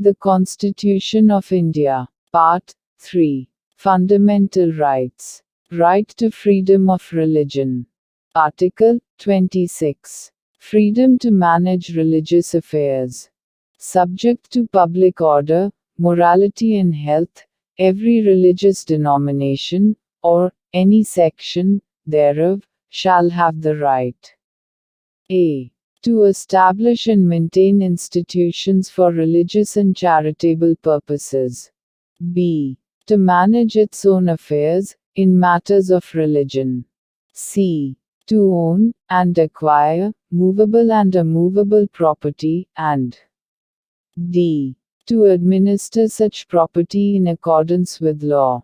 The Constitution of India. Part 3. Fundamental Rights. Right to freedom of religion. Article 26. Freedom to manage religious affairs. Subject to public order, morality and health, every religious denomination, or any section thereof, shall have the right a. To establish and maintain institutions for religious and charitable purposes. b. To manage its own affairs, in matters of religion. c. To own, and acquire, movable and immovable property, and d. To administer such property in accordance with law.